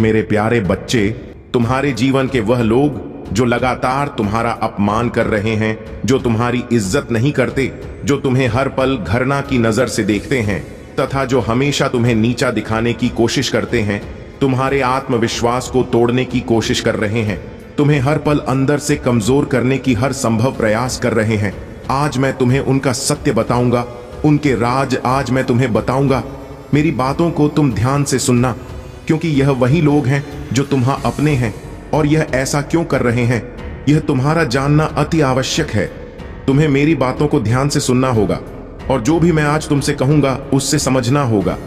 मेरे प्यारे बच्चे, तुम्हारे जीवन के वह लोग जो लगातार तुम्हारा अपमान कर रहे हैं, जो तुम्हारी इज्जत नहीं करते, जो तुम्हें हर पल घृणा की नजर से देखते हैं तथा जो हमेशा तुम्हें नीचा दिखाने की कोशिश करते हैं, तुम्हारे आत्मविश्वास को तोड़ने की कोशिश कर रहे हैं, तुम्हें हर पल अंदर से कमजोर करने की हर संभव प्रयास कर रहे हैं। आज मैं तुम्हें उनका सत्य बताऊंगा, उनके राज आज मैं तुम्हें बताऊंगा। मेरी बातों को तुम ध्यान से सुनना, क्योंकि यह वही लोग हैं जो तुम्हां अपने हैं। और यह ऐसा क्यों कर रहे हैं, यह तुम्हारा जानना अति आवश्यक है। तुम्हें मेरी बातों को ध्यान से सुनना होगा और जो भी मैं आज तुमसे कहूंगा उससे समझना होगा।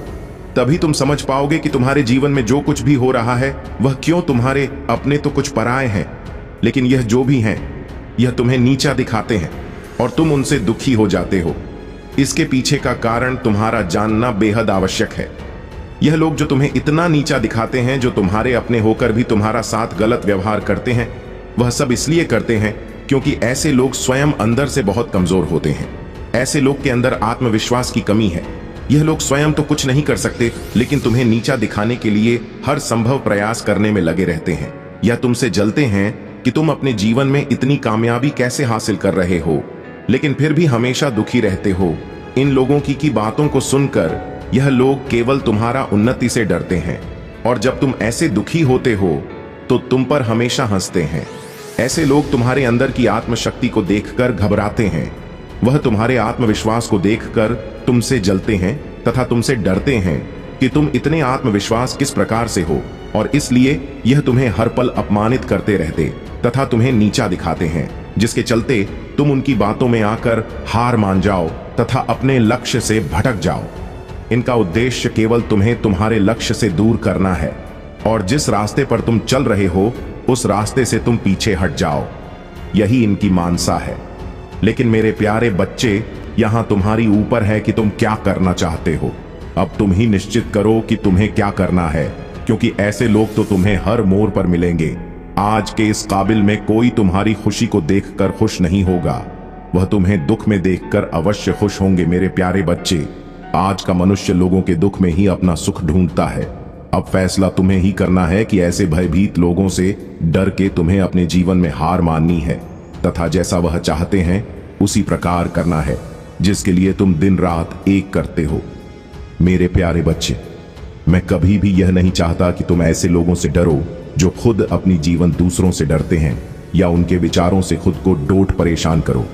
तभी तुम समझ पाओगे कि तुम्हारे जीवन में जो कुछ भी हो रहा है वह क्यों तुम्हारे अपने तो कुछ पराए हैं, लेकिन यह जो भी हैं यह तुम्हें नीचा दिखाते हैं और तुम उनसे दुखी हो जाते हो। इसके पीछे का कारण तुम्हारा जानना बेहद आवश्यक है। यह लोग जो तुम्हें इतना नीचा दिखाते हैं, जो तुम्हारे अपने होकर भी तुम्हारा साथ गलत व्यवहार करते हैं, वह सब इसलिए करते हैं क्योंकि ऐसे लोग स्वयं अंदर से बहुत कमजोर होते हैं। ऐसे लोग के अंदर आत्मविश्वास की कमी है। यह लोग स्वयं तो कुछ नहीं कर सकते, लेकिन तुम्हें नीचा दिखाने के लिए हर संभव प्रयास करने में लगे रहते हैं, या तुमसे जलते हैं कि तुम अपने जीवन में इतनी कामयाबी कैसे हासिल कर रहे हो, लेकिन फिर भी हमेशा दुखी रहते हो। इन लोगों की बातों को सुनकर यह लोग केवल तुम्हारा उन्नति से डरते हैं, और जब तुम ऐसे दुखी होते हो तो तुम पर हमेशा हंसते हैं। ऐसे लोग तुम्हारे अंदर की आत्मशक्ति को देखकर घबराते हैं। वह तुम्हारे आत्मविश्वास को देखकर तुमसे जलते हैं तथा तुमसे डरते हैं कि तुम इतने आत्मविश्वास किस प्रकार से हो, और इसलिए यह तुम्हें हर पल अपमानित करते रहते तथा तुम्हें नीचा दिखाते हैं, जिसके चलते तुम उनकी बातों में आकर हार मान जाओ तथा अपने लक्ष्य से भटक जाओ। इनका उद्देश्य केवल तुम्हें तुम्हारे लक्ष्य से दूर करना है, और जिस रास्ते पर तुम चल रहे हो उस रास्ते से तुम पीछे हट जाओ। यही इनकी मानसा है। लेकिन मेरे प्यारे बच्चे, यहां तुम्हारी ऊपर है कि तुम क्या करना चाहते हो। अब तुम ही निश्चित करो कि तुम्हें क्या करना है, क्योंकि ऐसे लोग तो तुम्हें हर मोड़ पर मिलेंगे। आज के इस काबिल में कोई तुम्हारी खुशी को देखकर खुश नहीं होगा, वह तुम्हें दुख में देखकर अवश्य खुश होंगे। मेरे प्यारे बच्चे, आज का मनुष्य लोगों के दुख में ही अपना सुख ढूंढता है। अब फैसला तुम्हें ही करना है कि ऐसे भयभीत लोगों से डर के तुम्हें अपने जीवन में हार माननी है तथा जैसा वह चाहते हैं उसी प्रकार करना है, जिसके लिए तुम दिन रात एक करते हो। मेरे प्यारे बच्चे, मैं कभी भी यह नहीं चाहता कि तुम ऐसे लोगों से डरो जो खुद अपनी जीवन दूसरों से डरते हैं, या उनके विचारों से खुद को डोट परेशान करो।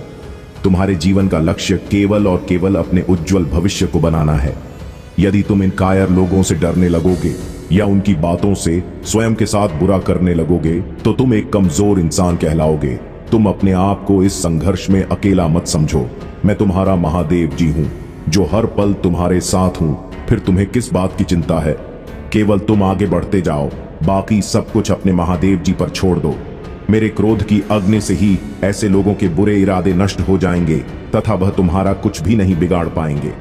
तुम्हारे जीवन का लक्ष्य केवल और केवल अपने उज्जवल भविष्य को बनाना है। यदि तुम इन कायर लोगों से डरने लगोगे या उनकी बातों से स्वयं के साथ बुरा करने लगोगे, तो तुम एक कमजोर इंसान कहलाओगे। तुम अपने आप को इस संघर्ष में अकेला मत समझो। मैं तुम्हारा महादेव जी हूं, जो हर पल तुम्हारे साथ हूं। फिर तुम्हें किस बात की चिंता है? केवल तुम आगे बढ़ते जाओ, बाकी सब कुछ अपने महादेव जी पर छोड़ दो। मेरे क्रोध की अग्नि से ही ऐसे लोगों के बुरे इरादे नष्ट हो जाएंगे तथा वह तुम्हारा कुछ भी नहीं बिगाड़ पाएंगे।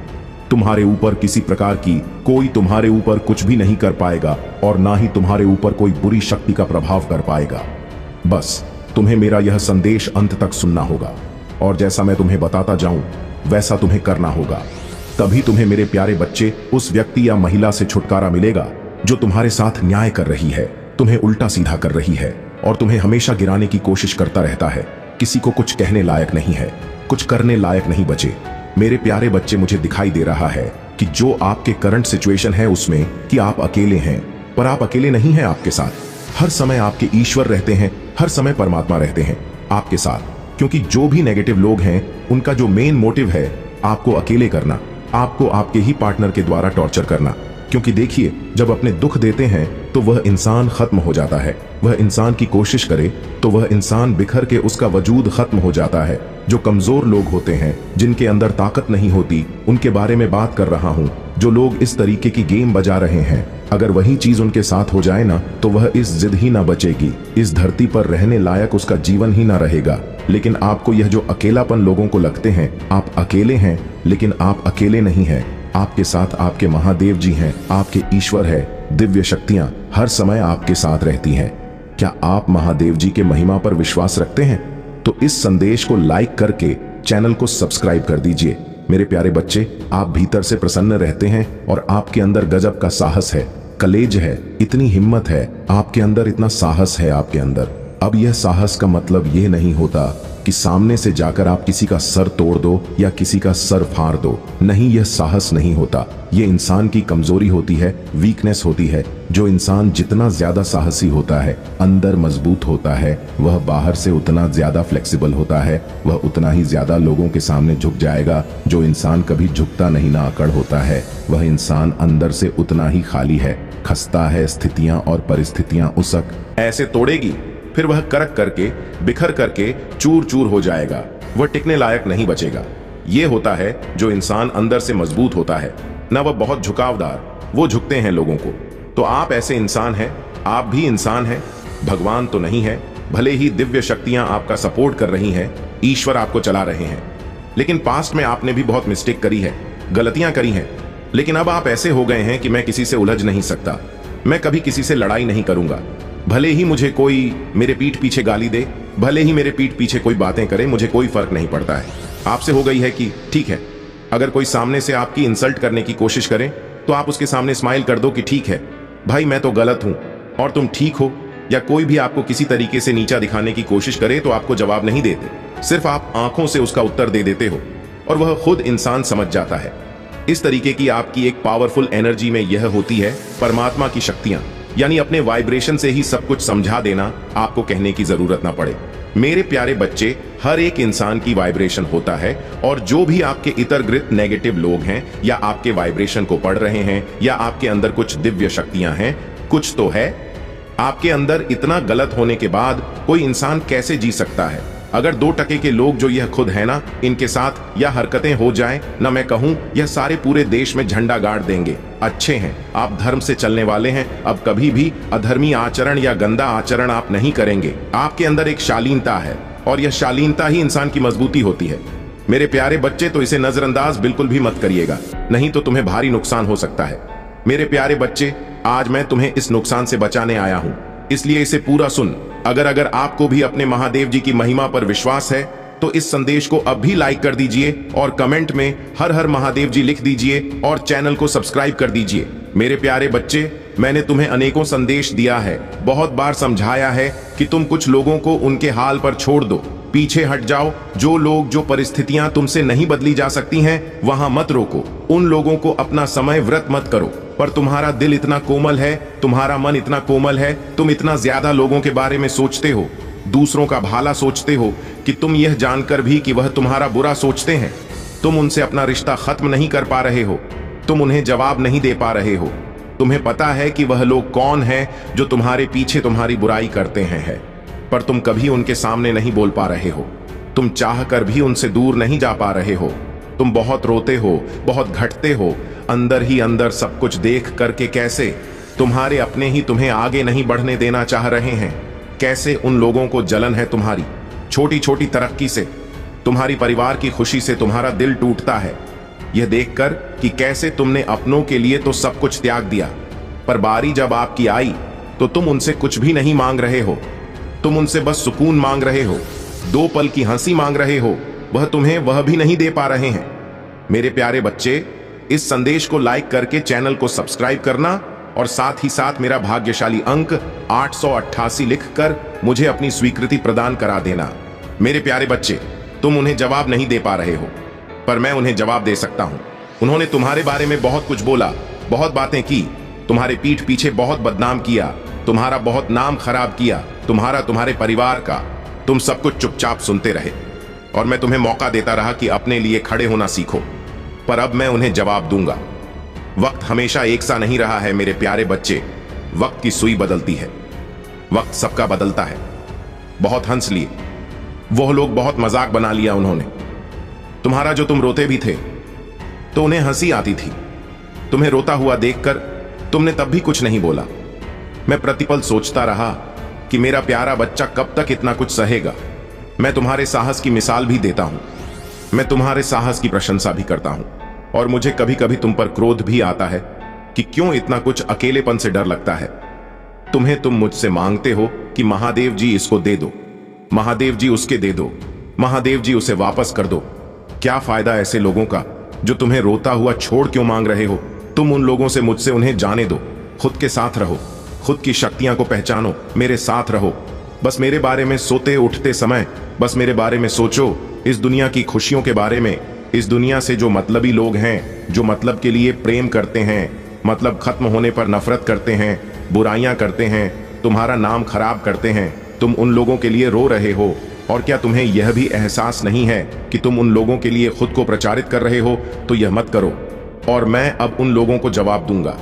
तुम्हारे ऊपर किसी प्रकार की कोई तुम्हारे ऊपर कुछ भी नहीं कर पाएगा, और ना ही तुम्हारे ऊपर कोई बुरी शक्ति का प्रभाव कर पाएगा। बस तुम्हें मेरा यह संदेश अंत तक सुनना होगा, और जैसा मैं तुम्हें बताता जाऊं वैसा तुम्हें करना होगा। तभी तुम्हें मेरे प्यारे बच्चे उस व्यक्ति या महिला से छुटकारा मिलेगा जो तुम्हारे साथ न्याय कर रही है, तुम्हें उल्टा सीधा कर रही है और तुम्हें हमेशा गिराने की कोशिश करता रहता है। किसी को कुछ कहने लायक नहीं है, कुछ करने लायक नहीं बचे। मेरे प्यारे बच्चे, मुझे दिखाई दे रहा है कि जो आपके करंट सिचुएशन है उसमें कि आप अकेले हैं, पर आप अकेले नहीं हैं। आपके साथ हर समय आपके ईश्वर रहते हैं, हर समय परमात्मा रहते हैं आपके साथ। क्योंकि जो भी नेगेटिव लोग हैं उनका जो मेन मोटिव है आपको अकेले करना, आपको आपके ही पार्टनर के द्वारा टॉर्चर करना। क्योंकि देखिए, जब अपने दुख देते हैं तो वह इंसान खत्म हो जाता है। वह इंसान की कोशिश करे तो वह इंसान बिखर के उसका वजूद खत्म हो जाता है। जो कमजोर लोग होते हैं, जिनके अंदर ताकत नहीं होती, उनके बारे में बात कर रहा हूं। जो लोग इस तरीके की गेम बजा रहे हैं, अगर वही चीज उनके साथ हो जाए ना, तो वह इस जिद ही ना बचेगी, इस धरती पर रहने लायक उसका जीवन ही ना रहेगा। लेकिन आपको यह जो अकेलापन लोगों को लगते हैं, आप अकेले हैं, लेकिन आप अकेले नहीं हैं। आपके साथ आपके महादेव जी हैं, आपके ईश्वर है। दिव्य शक्तियां हर समय आपके साथ रहती हैं। क्या आप महादेव जी के महिमा पर विश्वास रखते हैं? तो इस संदेश को लाइक करके चैनल को सब्सक्राइब कर दीजिए। मेरे प्यारे बच्चे, आप भीतर से प्रसन्न रहते हैं और आपके अंदर गजब का साहस है। कलेज है, इतनी हिम्मत है आपके अंदर, इतना साहस है आपके अंदर। अब यह साहस का मतलब यह नहीं होता कि सामने से जाकर आप किसी का सर तोड़ दो या किसी का सर फाड़ दो। नहीं, यह साहस नहीं होता। यह इंसान की कमजोरी होती है, वीकनेस होती है। जो इंसान जितना ज्यादा साहसी होता है, अंदर मजबूत होता है, वह बाहर से उतना ज्यादा फ्लेक्सिबल होता है, वह उतना ही ज्यादा लोगों के सामने झुक जाएगा। जो इंसान कभी झुकता नहीं ना अकड़ होता है, वह इंसान अंदर से उतना ही खाली है, खस्ता है। स्थितियां और परिस्थितियां उसक ऐसे तोड़ेगी, फिर वह करक करके, बिखर करके चूर चूर हो जाएगा, वह टिकने लायक नहीं बचेगा। यह होता है जो इंसान अंदर से मजबूत होता है, ना वह बहुत झुकावदार, वो झुकते हैं लोगों को। तो आप ऐसे इंसान हैं, आप भी इंसान हैं, भगवान तो नहीं है। भले ही दिव्य शक्तियां आपका सपोर्ट कर रही हैं, ईश्वर आपको चला रहे हैं, लेकिन पास्ट में आपने भी बहुत मिस्टेक करी है, गलतियां करी हैं। लेकिन अब आप ऐसे हो गए हैं कि मैं किसी से उलझ नहीं सकता, मैं कभी किसी से लड़ाई नहीं करूंगा। भले ही मुझे कोई मेरे पीठ पीछे गाली दे, भले ही मेरे पीठ पीछे कोई बातें करे, मुझे कोई फर्क नहीं पड़ता है। आपसे हो गई है कि ठीक है, अगर कोई सामने से आपकी इंसल्ट करने की कोशिश करे तो आप उसके सामने स्माइल कर दो कि ठीक है भाई, मैं तो गलत हूं और तुम ठीक हो। या कोई भी आपको किसी तरीके से नीचा दिखाने की कोशिश करे तो आपको जवाब नहीं देते, सिर्फ आप आंखों से उसका उत्तर दे देते हो और वह खुद इंसान समझ जाता है। इस तरीके की आपकी एक पावरफुल एनर्जी में यह होती है परमात्मा की शक्तियां, यानी अपने वाइब्रेशन से ही सब कुछ समझा देना, आपको कहने की जरूरत ना पड़े। मेरे प्यारे बच्चे, हर एक इंसान की वाइब्रेशन होता है, और जो भी आपके इतरगृत नेगेटिव लोग हैं या आपके वाइब्रेशन को पढ़ रहे हैं या आपके अंदर कुछ दिव्य शक्तियां हैं, कुछ तो है आपके अंदर। इतना गलत होने के बाद कोई इंसान कैसे जी सकता है? अगर 2% के लोग जो यह खुद है ना, इनके साथ यह हरकतें हो जाएं ना, मैं कहूं यह सारे पूरे देश में झंडा गाड़ देंगे। अच्छे हैं, आप धर्म से चलने वाले हैं, अब कभी भी अधर्मी आचरण या गंदा आचरण आप नहीं करेंगे। आपके अंदर एक शालीनता है और यह शालीनता ही इंसान की मजबूती होती है। मेरे प्यारे बच्चे, तो इसे नजरअंदाज बिल्कुल भी मत करिएगा, नहीं तो तुम्हें भारी नुकसान हो सकता है। मेरे प्यारे बच्चे, आज मैं तुम्हें इस नुकसान से बचाने आया हूं, इसलिए इसे पूरा सुन। अगर आपको भी अपने महादेव जी की महिमा पर विश्वास है तो इस संदेश को अब भी लाइक कर दीजिए और कमेंट में हर हर महादेव जी लिख दीजिए और चैनल को सब्सक्राइब कर दीजिए। मेरे प्यारे बच्चे, मैंने तुम्हें अनेकों संदेश दिया है, बहुत बार समझाया है कि तुम कुछ लोगों को उनके हाल पर छोड़ दो, पीछे हट जाओ। जो लोग, जो परिस्थितियां तुमसे नहीं बदली जा सकती हैं, वहां मत रोको। उन लोगों को अपना समय व्रत मत करो। पर तुम्हारा दिल इतना कोमल है, तुम्हारा मन इतना कोमल है, तुम इतना ज्यादा लोगों के बारे में सोचते हो, दूसरों का भला सोचते हो कि तुम यह जानकर भी कि वह तुम्हारा बुरा सोचते हैं, तुम उनसे अपना रिश्ता खत्म नहीं कर पा रहे हो, तुम उन्हें जवाब नहीं दे पा रहे हो। तुम्हें पता है कि वह लोग कौन हैं जो तुम्हारे पीछे तुम्हारी बुराई करते हैं, पर तुम कभी उनके सामने नहीं बोल पा रहे हो। तुम चाह कर भी उनसे दूर नहीं जा पा रहे हो। तुम बहुत रोते हो, बहुत घटते हो, अंदर ही अंदर सब कुछ देख करके कैसे तुम्हारे अपने ही तुम्हें आगे नहीं बढ़ने देना चाह रहे हैं। कैसे उन लोगों को जलन है तुम्हारी छोटी छोटी तरक्की से, तुम्हारी परिवार की खुशी से तुम्हारा दिल टूटता है यह देखकर कि कैसे तुमने अपनों के लिए तो सब कुछ त्याग दिया, पर बारी जब आपकी आई तो तुम उनसे कुछ भी नहीं मांग रहे हो। तुम उनसे बस सुकून मांग रहे हो, 2 पल की हंसी मांग रहे हो, वह तुम्हें वह भी नहीं दे पा रहे हैं। मेरे प्यारे बच्चे, इस संदेश को लाइक करके चैनल को सब्सक्राइब करना और साथ ही साथ मेरा भाग्यशाली अंक 888 लिखकर मुझे अपनी स्वीकृति प्रदान करा देना। मेरे प्यारे बच्चे, तुम उन्हें जवाब नहीं दे पा रहे हो, पर मैं उन्हें जवाब दे सकता हूं। उन्होंने तुम्हारे बारे में बहुत कुछ बोला, बहुत बातें की, तुम्हारे पीठ पीछे बहुत बदनाम किया, तुम्हारा बहुत नाम खराब किया, तुम्हारे परिवार का। तुम सब कुछ चुपचाप सुनते रहे और मैं तुम्हें मौका देता रहा कि अपने लिए खड़े होना सीखो, पर अब मैं उन्हें जवाब दूंगा। वक्त हमेशा एक सा नहीं रहा है मेरे प्यारे बच्चे, वक्त की सुई बदलती है, वक्त सबका बदलता है। बहुत हंस लिए वो लोग, बहुत मजाक बना लिया उन्होंने तुम्हारा। जो तुम रोते भी थे तो उन्हें हंसी आती थी, तुम्हें रोता हुआ देखकर तुमने तब भी कुछ नहीं बोला। मैं प्रतिपल सोचता रहा कि मेरा प्यारा बच्चा कब तक इतना कुछ सहेगा। मैं तुम्हारे साहस की मिसाल भी देता हूं, मैं तुम्हारे साहस की प्रशंसा भी करता हूं, और मुझे कभी कभी तुम पर क्रोध भी आता है कि क्यों इतना कुछ अकेलेपन से डर लगता है तुम्हें। तुम मुझसे मांगते हो कि महादेव जी इसको दे दो, महादेव जी उसके दे दो, महादेव जी उसे वापस कर दो। क्या फायदा ऐसे लोगों का जो तुम्हें रोता हुआ छोड़ क्यों मांग रहे हो? तुम उन लोगों से मुझसे उन्हें जाने दो, खुद के साथ रहो, खुद की शक्तियां को पहचानो, मेरे साथ रहो। बस मेरे बारे में सोते उठते समय बस मेरे बारे में सोचो, इस दुनिया की खुशियों के बारे में, इस दुनिया से जो मतलबी लोग हैं, जो मतलब के लिए प्रेम करते हैं, मतलब खत्म होने पर नफरत करते हैं, बुराइयां करते हैं, तुम्हारा नाम खराब करते हैं, तुम उन लोगों के लिए रो रहे हो। और क्या तुम्हें यह भी एहसास नहीं है कि तुम उन लोगों के लिए खुद को प्रचारित कर रहे हो? तो यह मत करो। और मैं अब उन लोगों को जवाब दूंगा।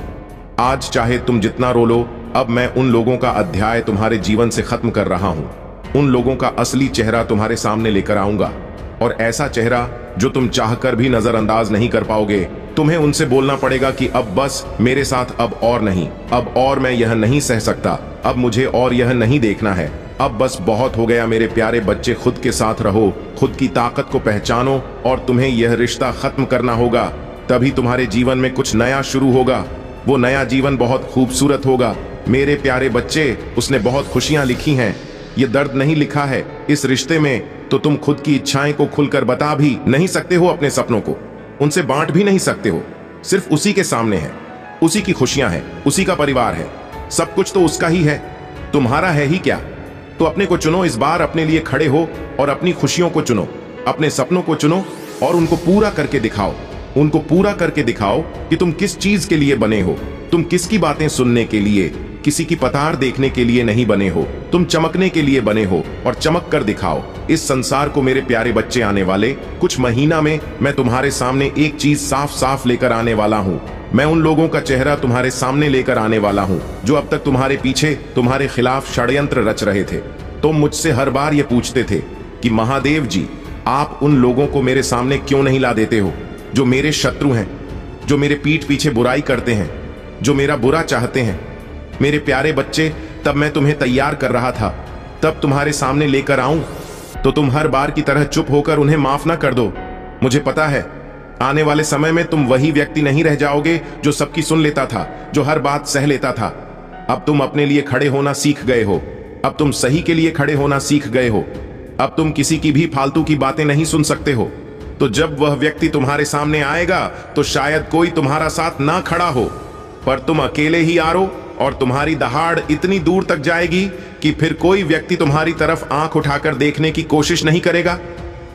आज चाहे तुम जितना रो लो, अब मैं उन लोगों का अध्याय तुम्हारे जीवन से खत्म कर रहा हूं। उन लोगों का असली चेहरा तुम्हारे सामने लेकर आऊंगा, और ऐसा चेहरा जो तुम चाहकर भी नजरअंदाज नहीं कर पाओगे। तुम्हें उनसे बोलना पड़ेगा कि अब बस मेरे साथ, अब और नहीं, अब और मैं यह नहीं सह सकता, अब मुझे और यह नहीं देखना है, अब बस बहुत हो गया। मेरे प्यारे बच्चे, खुद के साथ रहो, खुद की ताकत को पहचानो, और तुम्हें यह रिश्ता खत्म करना होगा। तभी तुम्हारे जीवन में कुछ नया शुरू होगा। वो नया जीवन बहुत खूबसूरत होगा। मेरे प्यारे बच्चे, उसने बहुत खुशियां लिखी हैं, ये दर्द नहीं लिखा है। इस रिश्ते में तो तुम खुद की इच्छाएं को खुलकर बता भी नहीं सकते हो, अपने सपनों को उनसे बांट भी नहीं सकते हो। सिर्फ उसी के सामने है, उसी की खुशियां हैं, उसी का परिवार है, सब कुछ तो उसका ही है, तुम्हारा है ही क्या? तो अपने को चुनो, इस बार अपने लिए खड़े हो और अपनी खुशियों को चुनो, अपने सपनों को चुनो और उनको पूरा करके दिखाओ। उनको पूरा करके दिखाओ कि तुम किस चीज के लिए बने हो। तुम किसकी बातें सुनने के लिए, किसी की पतार देखने के लिए नहीं बने हो। तुम चमकने के लिए बने हो, और चमक कर दिखाओ इस संसार को। मेरे प्यारे बच्चे, आने वाले कुछ महीना में मैं तुम्हारे सामने एक चीज साफ साफ लेकर आने वाला हूँ। मैं उन लोगों का चेहरा तुम्हारे सामने लेकर आने वाला हूँ जो अब तक तुम्हारे पीछे, तुम्हारे खिलाफ षड्यंत्र रच रहे थे। तुम मुझसे हर बार ये पूछते थे कि महादेव जी, आप उन लोगों को मेरे सामने क्यों नहीं ला देते हो जो मेरे शत्रु हैं, जो मेरे पीठ पीछे बुराई करते हैं, जो मेरा बुरा चाहते हैं। मेरे प्यारे बच्चे, तब मैं तुम्हें तैयार कर रहा था, तब तुम्हारे सामने लेकर आऊं तो तुम हर बार की तरह चुप होकर उन्हें माफ ना कर दो। मुझे पता है आने वाले समय में तुम वही व्यक्ति नहीं रह जाओगे जो सबकी सुन लेता था, जो हर बात सह लेता था। अब तुम अपने लिए खड़े होना सीख गए हो, अब तुम सही के लिए खड़े होना सीख गए हो। अब तुम किसी की भी फालतू की बातें नहीं सुन सकते हो। तो जब वह व्यक्ति तुम्हारे सामने आएगा तो शायद कोई तुम्हारा साथ ना खड़ा हो, पर तुम अकेले ही आ रो, और तुम्हारी दहाड़ इतनी दूर तक जाएगी कि फिर कोई व्यक्ति तुम्हारी तरफ आंख उठाकर देखने की कोशिश नहीं करेगा।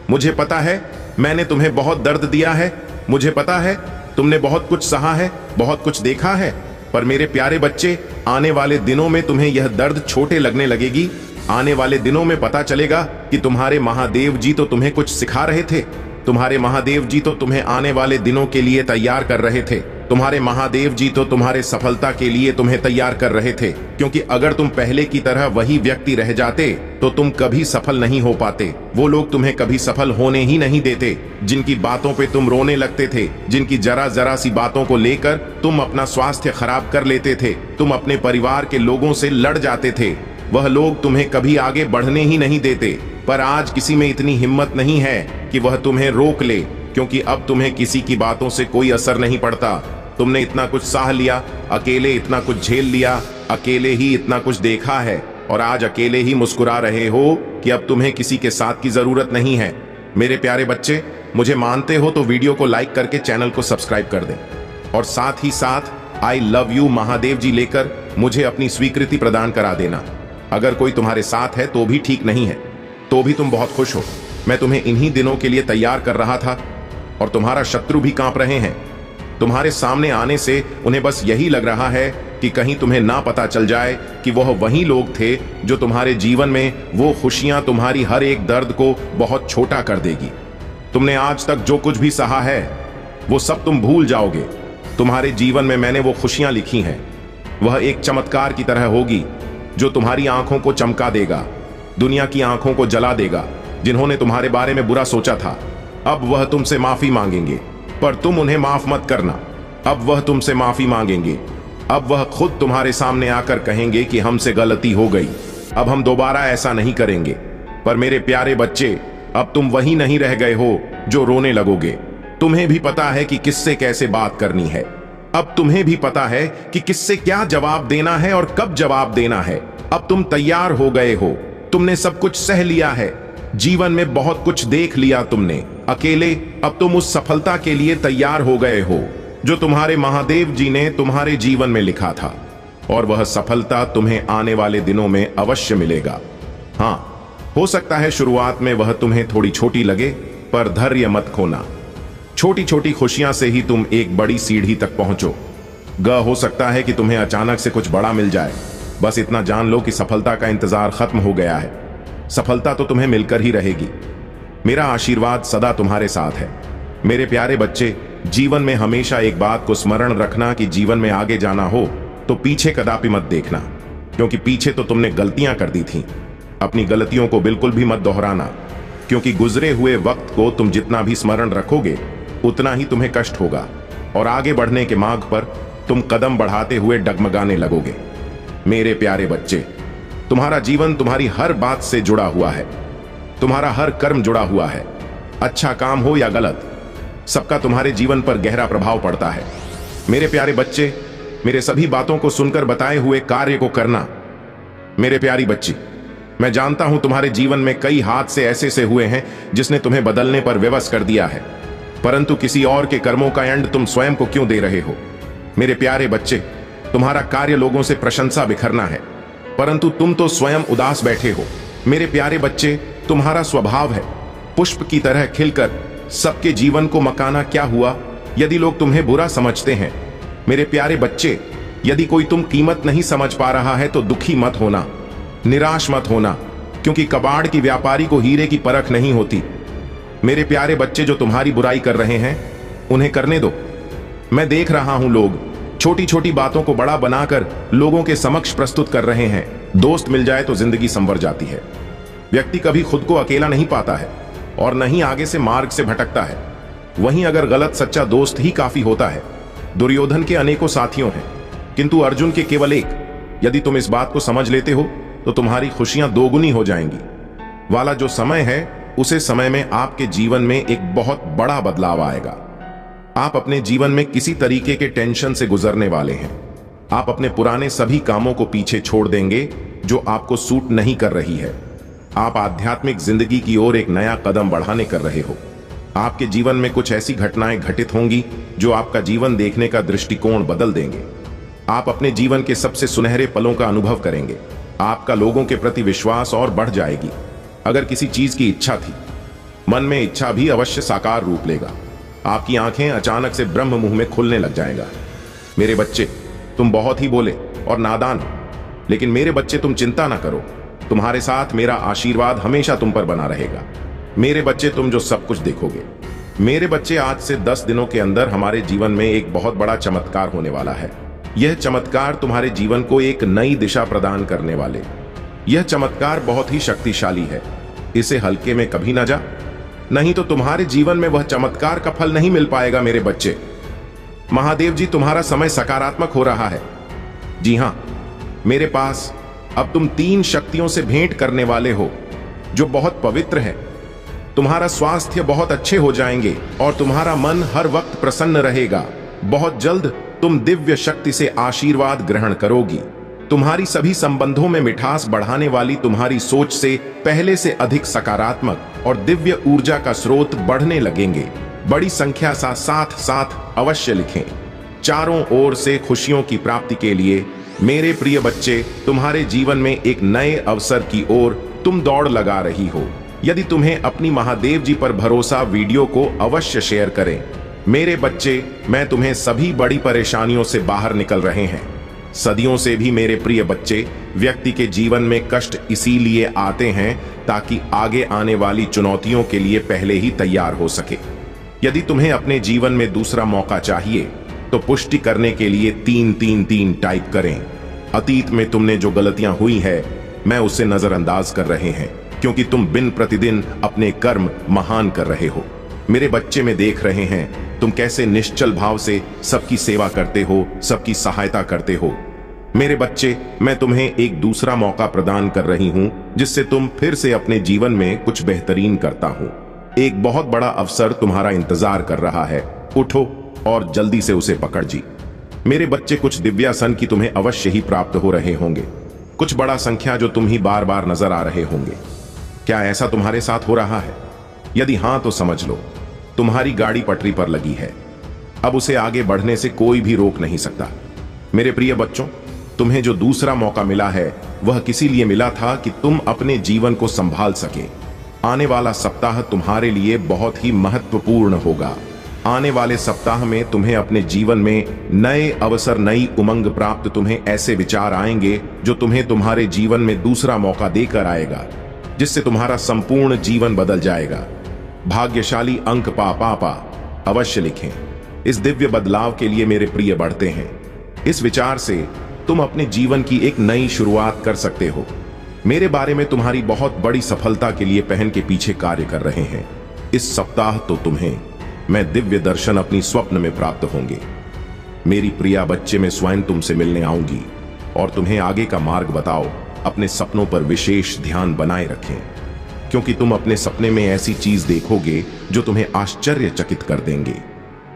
मुझे पता है मैंने तुम्हें बहुत दर्द दिया है, मुझे पता है तुमने बहुत कुछ सहा है, बहुत कुछ देखा है, पर मेरे प्यारे बच्चे, आने वाले दिनों में तुम्हें यह दर्द छोटे लगने लगेगी। आने वाले दिनों में पता चलेगा कि तुम्हारे महादेव जी तो तुम्हें कुछ सिखा रहे थे, तुम्हारे महादेव जी तो तुम्हें आने वाले दिनों के लिए तैयार कर रहे थे, तुम्हारे महादेव जी तो तुम्हारे सफलता के लिए तुम्हें तैयार कर रहे थे। क्योंकि अगर तुम पहले की तरह वही व्यक्ति रह जाते तो तुम कभी सफल नहीं हो पाते। वो लोग तुम्हें कभी सफल होने ही नहीं देते, जिनकी बातों पे तुम रोने लगते थे, जिनकी जरा जरा सी बातों को लेकर तुम अपना स्वास्थ्य खराब कर लेते थे, तुम अपने परिवार के लोगों से लड़ जाते थे। वह लोग तुम्हें कभी आगे बढ़ने ही नहीं देते। पर आज किसी में इतनी हिम्मत नहीं है कि वह तुम्हें रोक ले, क्योंकि अब तुम्हें किसी की बातों से कोई असर नहीं पड़ता। तुमने इतना कुछ सह लिया, अकेले इतना कुछ झेल लिया, अकेले ही इतना कुछ देखा है, और आज अकेले ही मुस्कुरा रहे हो कि अब तुम्हें किसी के साथ की जरूरत नहीं है। मेरे प्यारे बच्चे, मुझे मानते हो तो वीडियो को लाइक करके चैनल को सब्सक्राइब कर दें, और साथ ही साथ आई लव यू महादेव जी लेकर मुझे अपनी स्वीकृति प्रदान करा देना। अगर कोई तुम्हारे साथ है तो भी ठीक नहीं है, तो भी तुम बहुत खुश हो। मैं तुम्हें इन्हीं दिनों के लिए तैयार कर रहा था, और तुम्हारा शत्रु भी कांप रहे हैं। तुम्हारे सामने आने से उन्हें बस यही लग रहा है कि कहीं तुम्हें ना पता चल जाए कि वह वही लोग थे जो तुम्हारे जीवन में वो खुशियां, तुम्हारी हर एक दर्द को बहुत छोटा कर देगी। तुमने आज तक जो कुछ भी सहा है वो सब तुम भूल जाओगे। तुम्हारे जीवन में मैंने वो खुशियां लिखी हैं, वह एक चमत्कार की तरह होगी जो तुम्हारी आंखों को चमका देगा, दुनिया की आंखों को जला देगा। जिन्होंने तुम्हारे बारे में बुरा सोचा था, अब वह तुमसे माफी मांगेंगे, पर तुम उन्हें माफ मत करना। अब वह तुमसे माफी मांगेंगे, अब वह खुद तुम्हारे सामने आकर कहेंगे कि हमसे गलती हो गई, अब हम दोबारा ऐसा नहीं करेंगे। पर मेरे प्यारे बच्चे, अब तुम वही नहीं रह गए हो जो रोने लगोगे। तुम्हें भी पता है कि किससे कैसे बात करनी है, अब तुम्हें भी पता है कि किससे क्या जवाब देना है और कब जवाब देना है। अब तुम तैयार हो गए हो, तुमने सब कुछ सह लिया है, जीवन में बहुत कुछ देख लिया तुमने अकेले। अब तुम उस सफलता के लिए तैयार हो गए हो जो तुम्हारे महादेव जी ने तुम्हारे जीवन में लिखा था। और वह सफलता तुम्हें आने वाले दिनों में अवश्य मिलेगा। हाँ, हो सकता है शुरुआत में वह तुम्हें थोड़ी छोटी लगे, पर धैर्य मत खोना। छोटी छोटी खुशियां से ही तुम एक बड़ी सीढ़ी तक पहुंचो। हो सकता है कि तुम्हें अचानक से कुछ बड़ा मिल जाए, बस इतना जान लो कि सफलता का इंतजार खत्म हो गया है। सफलता तो तुम्हें मिलकर ही रहेगी। मेरा आशीर्वाद सदा तुम्हारे साथ है। मेरे प्यारे बच्चे, जीवन में हमेशा एक बात को स्मरण रखना कि जीवन में आगे जाना हो तो पीछे कदापि मत देखना, क्योंकि पीछे तो तुमने गलतियां कर दी थीं। अपनी गलतियों को बिल्कुल भी मत दोहराना, क्योंकि गुजरे हुए वक्त को तुम जितना भी स्मरण रखोगे उतना ही तुम्हें कष्ट होगा और आगे बढ़ने के मार्ग पर तुम कदम बढ़ाते हुए डगमगाने लगोगे। मेरे प्यारे बच्चे, तुम्हारा जीवन तुम्हारी हर बात से जुड़ा हुआ है। तुम्हारा हर कर्म जुड़ा हुआ है। अच्छा काम हो या गलत, सबका तुम्हारे जीवन पर गहरा प्रभाव पड़ता है। मेरे प्यारे बच्चे, मेरे सभी बातों को सुनकर बताए हुए कार्य को करना। मेरे प्यारी बच्ची, मैं जानता हूं तुम्हारे जीवन में कई हादसे ऐसे से हुए हैं जिसने तुम्हें बदलने पर विवश कर दिया है, परंतु किसी और के कर्मों का एंड तुम स्वयं को क्यों दे रहे हो? मेरे प्यारे बच्चे, तुम्हारा कार्य लोगों से प्रशंसा बिखरना है, परंतु तुम तो स्वयं उदास बैठे हो। मेरे प्यारे बच्चे, तुम्हारा स्वभाव है पुष्प की तरह खिलकर सबके जीवन को मकाना। क्या हुआ यदि लोग तुम्हें बुरा समझते हैं? मेरे प्यारे बच्चे, यदि कोई तुम कीमत नहीं समझ पा रहा है तो दुखी मत होना, निराश मत होना, क्योंकि कबाड़ की व्यापारी को हीरे की परख नहीं होती। मेरे प्यारे बच्चे, जो तुम्हारी बुराई कर रहे हैं उन्हें करने दो। मैं देख रहा हूं लोग छोटी छोटी बातों को बड़ा बनाकर लोगों के समक्ष प्रस्तुत कर रहे हैं। दोस्त मिल जाए तो जिंदगी संवर जाती है। व्यक्ति कभी खुद को अकेला नहीं पाता है और न ही आगे से मार्ग से भटकता है। वहीं अगर गलत सच्चा दोस्त ही काफी होता है। दुर्योधन के अनेकों साथियों हैं, किंतु अर्जुन के केवल एक। यदि तुम इस बात को समझ लेते हो तो तुम्हारी खुशियां दोगुनी हो जाएंगी। वाला जो समय है, उसे समय में आपके जीवन में एक बहुत बड़ा बदलाव आएगा। आप अपने जीवन में किसी तरीके के टेंशन से गुजरने वाले हैं। आप अपने पुराने सभी कामों को पीछे छोड़ देंगे जो आपको सूट नहीं कर रही है। आप आध्यात्मिक जिंदगी की ओर एक नया कदम बढ़ाने कर रहे हो। आपके जीवन में कुछ ऐसी घटनाएं घटित होंगी जो आपका जीवन देखने का दृष्टिकोण बदल देंगे। आप अपने जीवन के सबसे सुनहरे पलों का अनुभव करेंगे। आपका लोगों के प्रति विश्वास और बढ़ जाएगी। अगर किसी चीज की इच्छा थी, मन में इच्छा भी अवश्य साकार रूप लेगा। आपकी आंखें अचानक से ब्रह्म मुंह में खुलने लग जाएगा। मेरे बच्चे, तुम बहुत ही बोले और नादान हो, लेकिन मेरे बच्चे तुम चिंता ना करो। तुम्हारे साथ मेरा आशीर्वाद हमेशा तुम पर बना रहेगा। मेरे बच्चे, तुम जो सब कुछ देखोगे। मेरे बच्चे, आज से 10 दिनों के अंदर हमारे जीवन में एक बहुत बड़ा चमत्कार होने वाला है। यह चमत्कार तुम्हारे जीवन को एक नई दिशा प्रदान करने वाले। यह चमत्कार बहुत ही शक्तिशाली है। इसे हल्के में कभी ना जा, नहीं तो तुम्हारे जीवन में वह चमत्कार का फल नहीं मिल पाएगा। मेरे बच्चे, महादेव जी, तुम्हारा समय सकारात्मक हो रहा है। जी हां, मेरे पास अब तुम 3 शक्तियों से भेंट करने वाले हो जो बहुत पवित्र है। तुम्हारा स्वास्थ्य बहुत अच्छे हो जाएंगे और तुम्हारा मन हर वक्त प्रसन्न रहेगा। बहुत जल्द तुम दिव्य शक्ति से आशीर्वाद ग्रहण करोगी। तुम्हारी सभी संबंधों में मिठास बढ़ाने वाली तुम्हारी सोच से पहले से अधिक सकारात्मक और दिव्य ऊर्जा का स्रोत बढ़ने लगेंगे। बड़ी संख्या साथ साथ अवश्य लिखें। चारों ओर से खुशियों की प्राप्ति के लिए मेरे प्रिय बच्चे, तुम्हारे जीवन में एक नए अवसर की ओर तुम दौड़ लगा रही हो। यदि तुम्हें अपनी महादेव जी पर भरोसा, वीडियो को अवश्य शेयर करें। मेरे बच्चे, मैं तुम्हें सभी बड़ी परेशानियों से बाहर निकल रहे हैं। सदियों से भी मेरे प्रिय बच्चे, व्यक्ति के जीवन में कष्ट इसीलिए आते हैं ताकि आगे आने वाली चुनौतियों के लिए पहले ही तैयार हो सके। यदि तुम्हें अपने जीवन में दूसरा मौका चाहिए तो पुष्टि करने के लिए 333 टाइप करें। अतीत में तुमने जो गलतियां हुई है, मैं उसे नजरअंदाज कर रहे हैं, क्योंकि तुम दिन प्रतिदिन अपने कर्म महान कर रहे हो। मेरे बच्चे, में देख रहे हैं तुम कैसे निश्चल भाव से सबकी सेवा करते हो, सबकी सहायता करते हो। मेरे बच्चे, मैं तुम्हें एक दूसरा मौका प्रदान कर रही हूं जिससे तुम फिर से अपने जीवन में कुछ बेहतरीन करता हूं। एक बहुत बड़ा अवसर तुम्हारा इंतजार कर रहा है। उठो और जल्दी से उसे पकड़ जी। मेरे बच्चे, कुछ दिव्यासन की तुम्हें अवश्य ही प्राप्त हो रहे होंगे। कुछ बड़ा संख्या जो तुम ही बार बार नजर आ रहे होंगे। क्या ऐसा तुम्हारे साथ हो रहा है? यदि हां तो समझ लो तुम्हारी गाड़ी पटरी पर लगी है। अब उसे आगे बढ़ने से कोई भी रोक नहीं सकता। मेरे प्रिय बच्चों, तुम्हें जो दूसरा मौका मिला है वह किसी लिए मिला था कि तुम अपने जीवन को संभाल सके। आने वाला सप्ताह तुम्हारे लिए बहुत ही महत्वपूर्ण होगा। आने वाले सप्ताह में तुम्हें अपने जीवन में नए अवसर, नई उमंग प्राप्त, तुम्हें ऐसे विचार आएंगे जो तुम्हें तुम्हारे जीवन में दूसरा मौका देकर आएगा, जिससे तुम्हारा संपूर्ण जीवन बदल जाएगा। भाग्यशाली अंक पापा अवश्य लिखें। इस दिव्य बदलाव के लिए मेरे प्रिय बढ़ते हैं। इस विचार से तुम अपने जीवन की एक नई शुरुआत कर सकते हो। मेरे बारे में तुम्हारी बहुत बड़ी सफलता के लिए पहन के पीछे कार्य कर रहे हैं। इस सप्ताह तो तुम्हें मैं दिव्य दर्शन अपनी स्वप्न में प्राप्त होंगे। मेरी प्रिया बच्चे, मैं स्वयं तुमसे मिलने आऊंगी और तुम्हें आगे का मार्ग बताओ। अपने सपनों पर विशेष ध्यान बनाए रखें, क्योंकि तुम अपने सपने में ऐसी चीज देखोगे जो तुम्हें आश्चर्यचकित कर देंगे।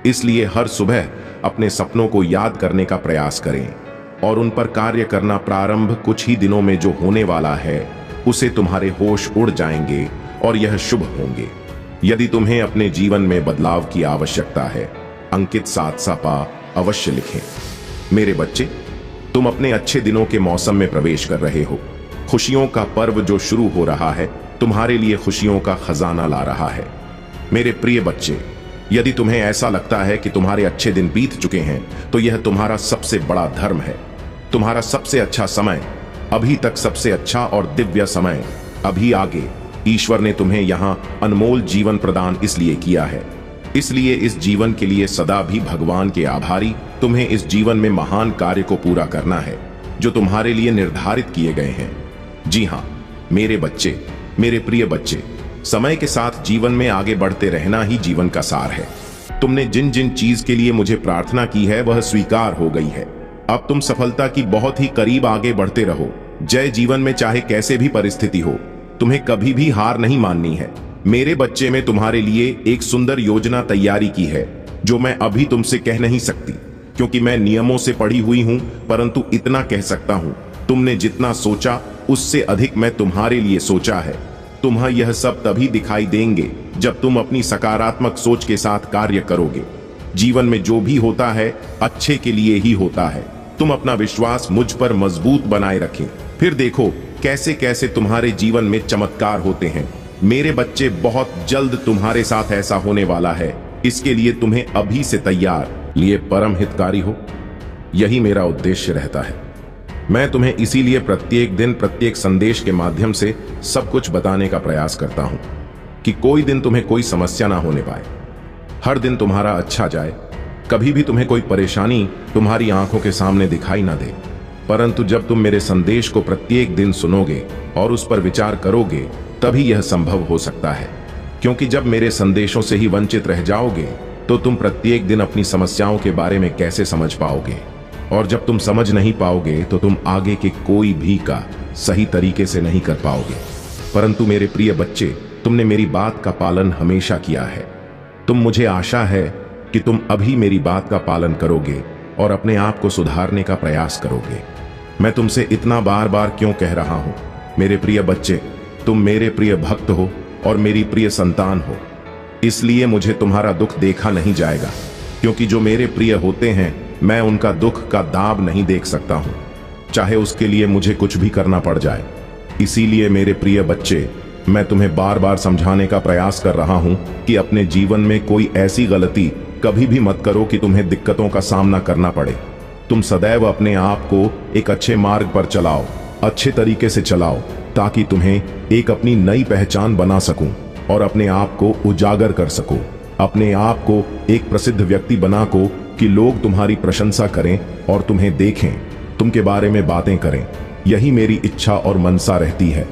इसलिए हर सुबह अपने सपनों को याद करने का प्रयास करें और उन पर कार्य करना प्रारंभ कुछ ही दिनों में जो होने वाला है उसे तुम्हारे होश उड़ जाएंगे और यह शुभ होंगे। यदि तुम्हें अपने जीवन में बदलाव की आवश्यकता है, अंकित 7 सापा अवश्य लिखें। मेरे बच्चे, तुम अपने अच्छे दिनों के मौसम में प्रवेश कर रहे हो। खुशियों का पर्व जो शुरू हो रहा है तुम्हारे लिए खुशियों का खजाना ला रहा है। मेरे प्रिय बच्चे, यदि तुम्हें ऐसा लगता है कि तुम्हारे अच्छे दिन बीत चुके हैं तो यह तुम्हारा सबसे बड़ा धर्म है। तुम्हारा सबसे अच्छा समय अभी तक, सबसे अच्छा और दिव्य समय अभी आगे। ईश्वर ने तुम्हें यहां अनमोल जीवन प्रदान इसलिए किया है। इसलिए इस जीवन के लिए सदा भी भगवान के आभारी। तुम्हें इस जीवन में महान कार्य को पूरा करना है जो तुम्हारे लिए निर्धारित किए गए हैं। जी हां मेरे बच्चे, मेरे प्रिय बच्चे, समय के साथ जीवन में आगे बढ़ते रहना ही जीवन का सार है। तुमने जिन जिन चीज के लिए मुझे प्रार्थना की है वह स्वीकार हो गई है। अब तुम सफलता की बहुत ही करीब आगे बढ़ते रहो। जय जीवन में चाहे कैसे भी परिस्थिति हो, तुम्हें कभी भी हार नहीं माननी है। मेरे बच्चे, में तुम्हारे लिए एक सुंदर योजना तैयारी की है जो मैं अभी तुमसे कह नहीं सकती, क्योंकि मैं नियमों से पढ़ी हुई हूं, परंतु इतना कह सकता हूं, तुमने जितना सोचा उससे अधिक मैं तुम्हारे लिए सोचा है। तुम्हें यह सब तभी दिखाई देंगे जब तुम अपनी सकारात्मक सोच के साथ कार्य करोगे। जीवन में जो भी होता है अच्छे के लिए ही होता है। तुम अपना विश्वास मुझ पर मजबूत बनाए रखें, फिर देखो कैसे कैसे तुम्हारे जीवन में चमत्कार होते हैं। मेरे बच्चे, बहुत जल्द तुम्हारे साथ ऐसा होने वाला है। इसके लिए तुम्हें अभी से तैयार लिए परम हितकारी हो, यही मेरा उद्देश्य रहता है। मैं तुम्हें इसीलिए प्रत्येक दिन प्रत्येक संदेश के माध्यम से सब कुछ बताने का प्रयास करता हूं कि कोई दिन तुम्हें कोई समस्या ना होने पाए। हर दिन तुम्हारा अच्छा जाए। कभी भी तुम्हें कोई परेशानी तुम्हारी आंखों के सामने दिखाई ना दे। परंतु जब तुम मेरे संदेश को प्रत्येक दिन सुनोगे और उस पर विचार करोगे तभी यह संभव हो सकता है, क्योंकि जब मेरे संदेशों से ही वंचित रह जाओगे तो तुम प्रत्येक दिन अपनी समस्याओं के बारे में कैसे समझ पाओगे, और जब तुम समझ नहीं पाओगे तो तुम आगे के कोई भी का सही तरीके से नहीं कर पाओगे। परंतु मेरे प्रिय बच्चे, तुमने मेरी बात का पालन हमेशा किया है। मुझे आशा है कि तुम अभी मेरी बात का पालन करोगे और अपने आप को सुधारने का प्रयास करोगे। मैं तुमसे इतना बार बार क्यों कह रहा हूं? मेरे प्रिय बच्चे, तुम मेरे प्रिय भक्त हो और मेरी प्रिय संतान हो, इसलिए मुझे तुम्हारा दुख देखा नहीं जाएगा, क्योंकि जो मेरे प्रिय होते हैं मैं उनका दुख का दाब नहीं देख सकता हूं, चाहे उसके लिए मुझे कुछ भी करना पड़ जाए। इसीलिए मेरे प्रिय बच्चे, मैं तुम्हें बार बार समझाने का प्रयास कर रहा हूं कि अपने जीवन में कोई ऐसी गलती कभी भी मत करो कि तुम्हें दिक्कतों का सामना करना पड़े। तुम सदैव अपने आप को एक अच्छे मार्ग पर चलाओ, अच्छे तरीके से चलाओ, ताकि तुम्हें एक अपनी नई पहचान बना सकूं और अपने आप को उजागर कर सकूं, अपने आप को एक प्रसिद्ध व्यक्ति बना को कि लोग तुम्हारी प्रशंसा करें और तुम्हें देखें, तुम के बारे में बातें करें। यही मेरी इच्छा और मनसा रहती है।